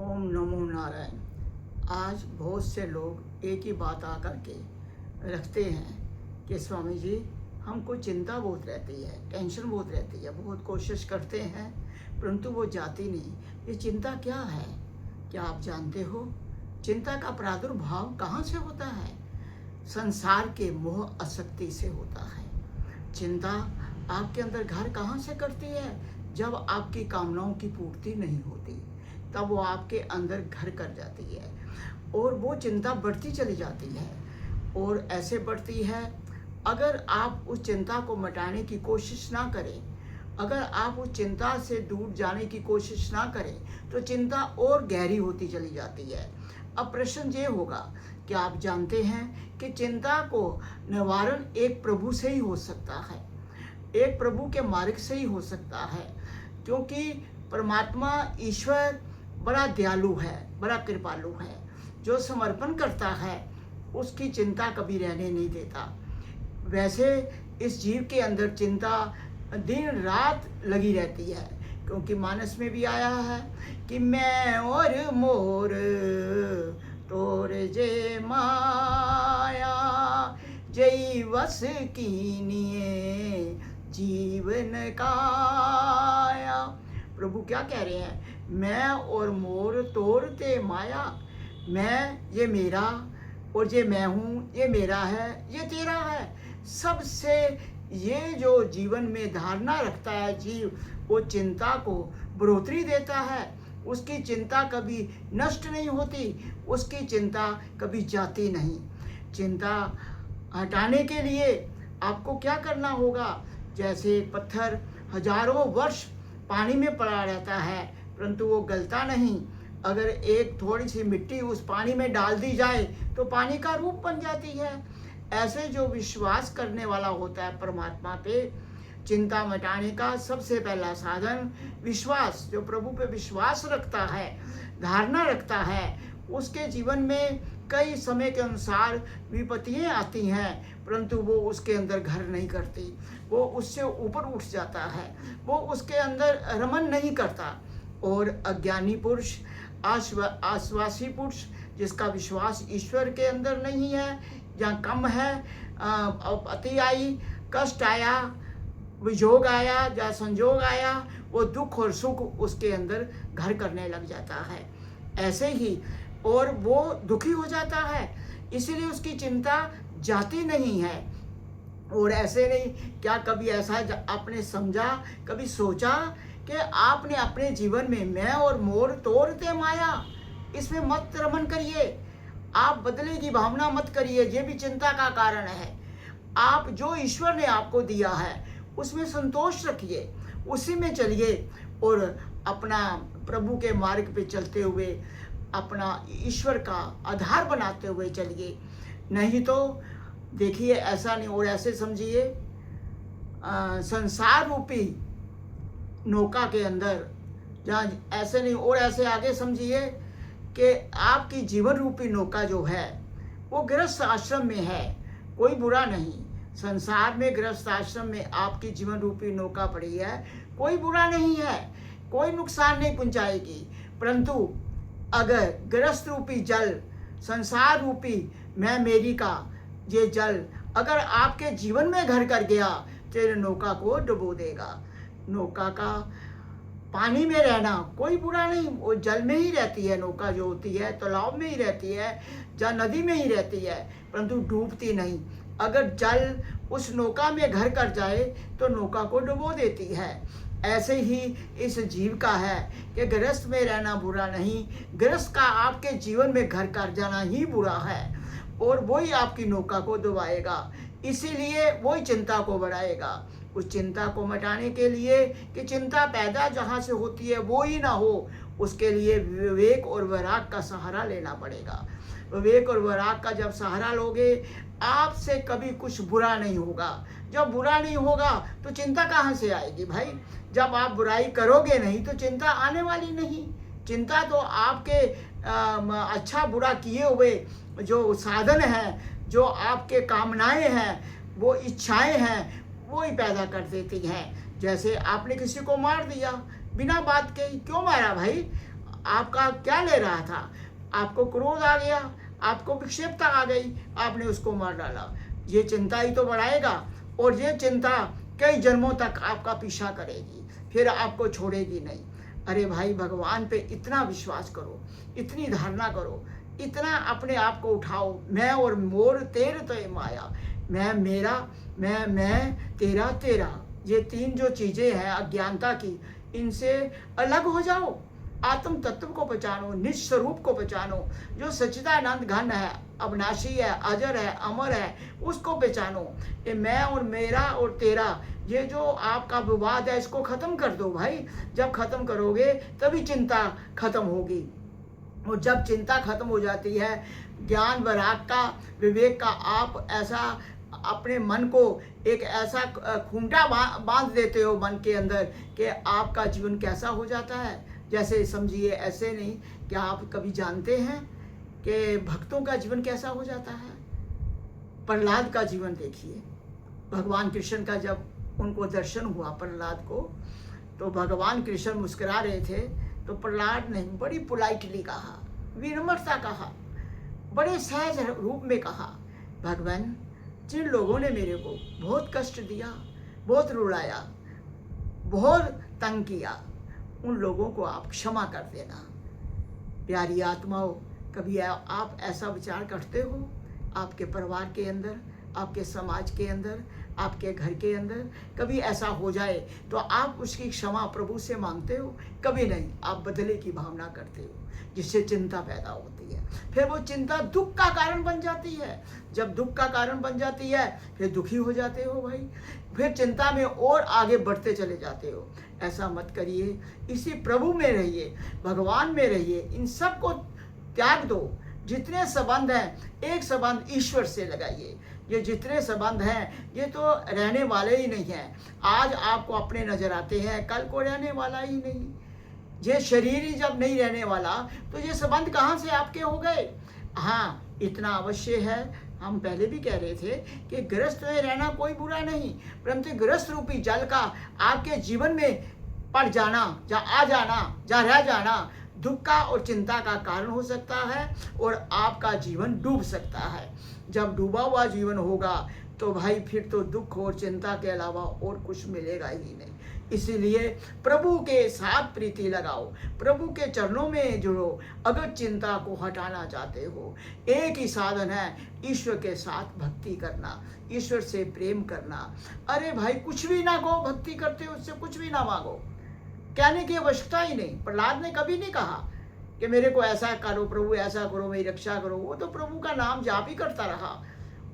ओम नमो नारायण। आज बहुत से लोग एक ही बात आकर के रखते हैं कि स्वामी जी हमको चिंता बहुत रहती है, टेंशन बहुत रहती है, बहुत कोशिश करते हैं परंतु वो जाती नहीं। ये चिंता क्या है? क्या आप जानते हो? चिंता का प्रादुर्भाव कहाँ से होता है? संसार के मोह आसक्ति से होता है। चिंता आपके अंदर घर कहाँ से करती है? जब आपकी कामनाओं की पूर्ति नहीं होती तब वो आपके अंदर घर कर जाती है और वो चिंता बढ़ती चली जाती है और ऐसे बढ़ती है। अगर आप उस चिंता को मिटाने की कोशिश ना करें, अगर आप उस चिंता से दूर जाने की कोशिश ना करें तो चिंता और गहरी होती चली जाती है। अब प्रश्न ये होगा कि आप जानते हैं कि चिंता को निवारण एक प्रभु से ही हो सकता है, एक प्रभु के मार्ग से ही हो सकता है, क्योंकि परमात्मा ईश्वर बड़ा दयालु है, बड़ा कृपालु है। जो समर्पण करता है उसकी चिंता कभी रहने नहीं देता। वैसे इस जीव के अंदर चिंता दिन रात लगी रहती है, क्योंकि मानस में भी आया है कि मैं और मोर तोर जे माया जई वस कीनिए जीवन काया। प्रभु क्या कह रहे हैं? मैं और मोर तोरते माया। मैं, ये मेरा, और ये मैं हूँ, ये मेरा है, ये तेरा है। सबसे ये जो जीवन में धारणा रखता है जीव, वो चिंता को बढ़ोतरी देता है। उसकी चिंता कभी नष्ट नहीं होती, उसकी चिंता कभी जाती नहीं। चिंता हटाने के लिए आपको क्या करना होगा? जैसे एक पत्थर हजारों वर्ष पानी में पड़ा रहता है परंतु वो गलता नहीं। अगर एक थोड़ी सी मिट्टी उस पानी में डाल दी जाए तो पानी का रूप बन जाती है। ऐसे जो विश्वास करने वाला होता है परमात्मा पे, चिंता मिटाने का सबसे पहला साधन विश्वास। जो प्रभु पे विश्वास रखता है, धारणा रखता है, उसके जीवन में कई समय के अनुसार विपत्तियाँ आती हैं परंतु वो उसके अंदर घर नहीं करती, वो उससे ऊपर उठ जाता है, वो उसके अंदर रमन नहीं करता। और अज्ञानी पुरुष, आश्वासी पुरुष, जिसका विश्वास ईश्वर के अंदर नहीं है, जहाँ कम है, अति आई, कष्ट आया, वियोग आया, जहाँ संजोग आया, वो दुख और सुख उसके अंदर घर करने लग जाता है। ऐसे ही और वो दुखी हो जाता है, इसीलिए उसकी चिंता जाती नहीं है। और ऐसे नहीं, क्या कभी ऐसा आपने समझा, कभी सोचा कि आपने अपने जीवन में मैं और मोर तोड़ते माया, इसमें मत रमन करिए, आप बदले की भावना मत करिए, ये भी चिंता का कारण है। आप जो ईश्वर ने आपको दिया है उसमें संतोष रखिए, उसी में चलिए और अपना प्रभु के मार्ग पे चलते हुए अपना ईश्वर का आधार बनाते हुए चलिए। नहीं तो देखिए, ऐसा नहीं, और ऐसे समझिए संसार रूपी नौका के अंदर, जहाँ ऐसे नहीं, और ऐसे आगे समझिए कि आपकी जीवन रूपी नौका जो है वो गृहस्थ आश्रम में है। कोई बुरा नहीं, संसार में गृहस्थ आश्रम में आपकी जीवन रूपी नौका पड़ी है, कोई बुरा नहीं है, कोई नुकसान नहीं पहुंचाएगी। परंतु अगर गृहस्थ रूपी जल, संसार रूपी मैं मेरी का ये जल अगर आपके जीवन में घर कर गया तो नौका को डुबो देगा। नौका का पानी में रहना कोई बुरा नहीं, वो जल में ही रहती है। नौका जो होती है तालाब में ही रहती है, जहाँ नदी में ही रहती है, परंतु डूबती नहीं। अगर जल उस नौका में घर कर जाए तो नौका को डुबो देती है। ऐसे ही इस जीव का है कि गृहस्थ में रहना बुरा नहीं, गृहस्थ का आपके जीवन में घर कर जाना ही बुरा है, और वही आपकी नौका को डुबाएगा, इसीलिए वही चिंता को बढ़ाएगा। उस चिंता को मिटाने के लिए कि चिंता पैदा जहाँ से होती है वो ही ना हो, उसके लिए विवेक और वैराग का सहारा लेना पड़ेगा। विवेक और वैराग का जब सहारा लोगे, आपसे कभी कुछ बुरा नहीं होगा। जब बुरा नहीं होगा तो चिंता कहाँ से आएगी भाई? जब आप बुराई करोगे नहीं तो चिंता आने वाली नहीं। चिंता तो आपके अच्छा बुरा किए हुए जो साधन हैं, जो आपके कामनाएं हैं, वो इच्छाएं हैं, वो ही पैदा कर देती हैं। जैसे आपने किसी को मार दिया बिना बात के, क्यों मारा भाई? आपका क्या ले रहा था? आपको क्रोध आ गया, आपको विक्षेपता आ गई, आपने उसको मार डाला। ये चिंता ही तो बढ़ाएगा, और ये चिंता कई जन्मों तक आपका पीछा करेगी, फिर आपको छोड़ेगी नहीं। अरे भाई, भगवान पे इतना विश्वास करो, इतनी धारणा करो, इतना अपने आप को उठाओ, मैं और मोर तेरे तो माया, मैं मेरा, मैं तेरा तेरा। ये तीन जो चीज़ें हैं अज्ञानता की, इनसे अलग हो जाओ, आत्म तत्व को पहचानो, निज स्वरूप को पहचानो, जो सच्चिदानंद घन है, अविनाशी है, अजर है, अमर है, उसको पहचानो। ये मैं और मेरा और तेरा, ये जो आपका विवाद है, इसको खत्म कर दो भाई। जब खत्म करोगे तभी चिंता खत्म होगी, और जब चिंता खत्म हो जाती है, ज्ञान वैराग का, विवेक का, आप ऐसा अपने मन को एक ऐसा खूंटा बांध देते हो मन के अंदर कि आपका जीवन कैसा हो जाता है। जैसे समझिए, ऐसे नहीं, क्या आप कभी जानते हैं कि भक्तों का जीवन कैसा हो जाता है? प्रहलाद का जीवन देखिए, भगवान कृष्ण का जब उनको दर्शन हुआ प्रहलाद को, तो भगवान कृष्ण मुस्कुरा रहे थे, तो प्रहलाद ने बड़ी पोलाइटली कहा, विनम्रता कहा, बड़े सहज रूप में कहा, भगवान, जिन लोगों ने मेरे को बहुत कष्ट दिया, बहुत रुलाया, बहुत तंग किया, उन लोगों को आप क्षमा कर देना। प्यारी आत्माओं, कभी आप ऐसा विचार करते हो? आपके परिवार के अंदर, आपके समाज के अंदर, आपके घर के अंदर कभी ऐसा हो जाए तो आप उसकी क्षमा प्रभु से मांगते हो? कभी नहीं। आप बदले की भावना करते हो, जिससे चिंता पैदा होती है। फिर वो चिंता दुख का कारण बन जाती है। जब दुख का कारण बन जाती है, फिर दुखी हो जाते हो भाई, फिर चिंता में और आगे बढ़ते चले जाते हो। ऐसा मत करिए, इसी प्रभु में रहिए, भगवान में रहिए, इन सब को त्याग दो। जितने संबंध हैं, एक संबंध ईश्वर से लगाइए। ये जितने संबंध हैं, ये तो रहने वाले ही नहीं हैं। आज आपको अपने नजर आते हैं, कल को रहने वाला ही नहीं। ये शरीर ही जब नहीं रहने वाला, तो ये संबंध कहाँ से आपके हो गए? हाँ, इतना अवश्य है, हम पहले भी कह रहे थे कि गृहस्थ में रहना कोई बुरा नहीं, परंतु गृहस्थ रूपी जल का आपके जीवन में पड़ जाना, या आ जाना, या रह जाना, दुख का और चिंता का कारण हो सकता है, और आपका जीवन डूब सकता है। जब डूबा हुआ जीवन होगा तो भाई फिर तो दुख और चिंता के अलावा और कुछ मिलेगा ही नहीं। इसीलिए प्रभु के साथ प्रीति लगाओ, प्रभु के चरणों में जुड़ो। अगर चिंता को हटाना चाहते हो, एक ही साधन है, ईश्वर के साथ भक्ति करना, ईश्वर से प्रेम करना। अरे भाई, कुछ भी ना कहो, भक्ति करते हो उससे कुछ भी ना मांगो, कहने की आवश्यकता ही नहीं। प्रहलाद ने कभी नहीं कहा कि मेरे को ऐसा करो प्रभु, ऐसा करो, मेरी रक्षा करो। वो तो प्रभु का नाम जाप ही करता रहा,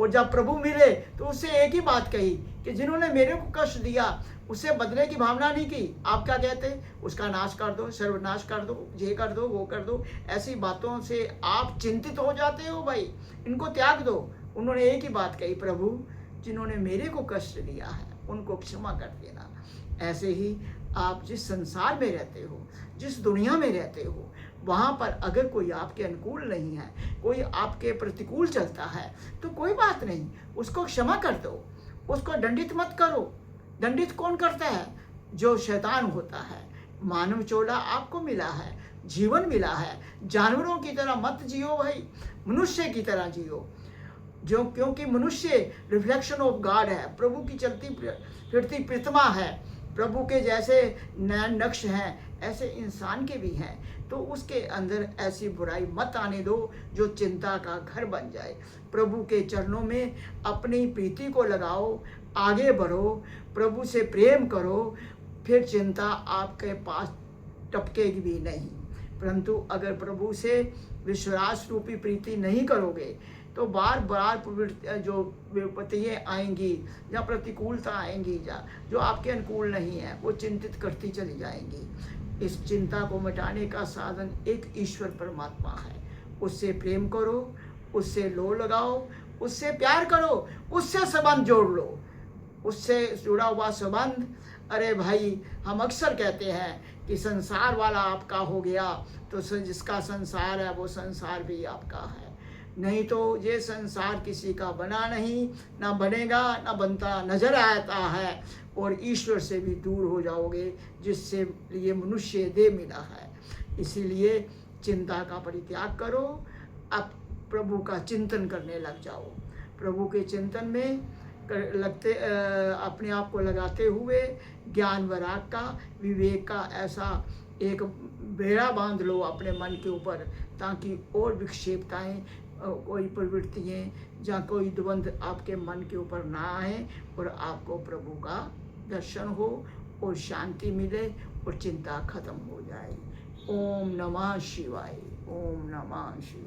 और जब प्रभु मिले तो उससे एक ही बात कही कि जिन्होंने मेरे को कष्ट दिया, उससे बदले की भावना नहीं की। आप क्या कहते? उसका नाश कर दो, सर्वनाश कर दो, ये कर दो, वो कर दो। ऐसी बातों से आप चिंतित हो जाते हो भाई, इनको त्याग दो। उन्होंने एक ही बात कही, प्रभु जिन्होंने मेरे को कष्ट दिया है उनको क्षमा कर देना। ऐसे ही आप जिस संसार में रहते हो, जिस दुनिया में रहते हो, वहाँ पर अगर कोई आपके अनुकूल नहीं है, कोई आपके प्रतिकूल चलता है, तो कोई बात नहीं, उसको क्षमा कर दो, उसको दंडित मत करो। दंडित कौन करता है? जो शैतान होता है। मानव चोला आपको मिला है, जीवन मिला है, जानवरों की तरह मत जियो भाई, मनुष्य की तरह जियो। जो क्योंकि मनुष्य रिफ्लेक्शन ऑफ गॉड है, प्रभु की चलती फिरती प्रतिमा है, प्रभु के जैसे नैन नक्श हैं, ऐसे इंसान के भी हैं। तो उसके अंदर ऐसी बुराई मत आने दो जो चिंता का घर बन जाए। प्रभु के चरणों में अपनी प्रीति को लगाओ, आगे बढ़ो, प्रभु से प्रेम करो, फिर चिंता आपके पास टपकेगी भी नहीं। परंतु अगर प्रभु से विश्वास रूपी प्रीति नहीं करोगे तो बार बार जो विपत्तियाँ आएंगी या प्रतिकूलता आएंगी, जो आपके अनुकूल नहीं है, वो चिंतित करती चली जाएंगी। इस चिंता को मिटाने का साधन एक ईश्वर परमात्मा है। उससे प्रेम करो, उससे लो लगाओ, उससे प्यार करो, उससे संबंध जोड़ लो, उससे जुड़ा हुआ संबंध। अरे भाई, हम अक्सर कहते हैं कि संसार वाला आपका हो गया तो जिसका संसार है वो संसार भी आपका है। नहीं तो ये संसार किसी का बना नहीं, ना बनेगा, ना बनता नजर आता है, और ईश्वर से भी दूर हो जाओगे, जिससे ये मनुष्य देह मिला है। इसीलिए चिंता का परित्याग करो, अब प्रभु का चिंतन करने लग जाओ। प्रभु के चिंतन में अपने आप को लगाते हुए ज्ञान वैराग का, विवेक का ऐसा एक बेड़ा बांध लो अपने मन के ऊपर, ताकि और विक्षेपताएं, कोई प्रवृत्तियाँ या कोई द्वंद्व आपके मन के ऊपर ना आए, और आपको प्रभु का दर्शन हो और शांति मिले और चिंता खत्म हो जाए। ओम नमः शिवाय। ओम नमः शिवाय।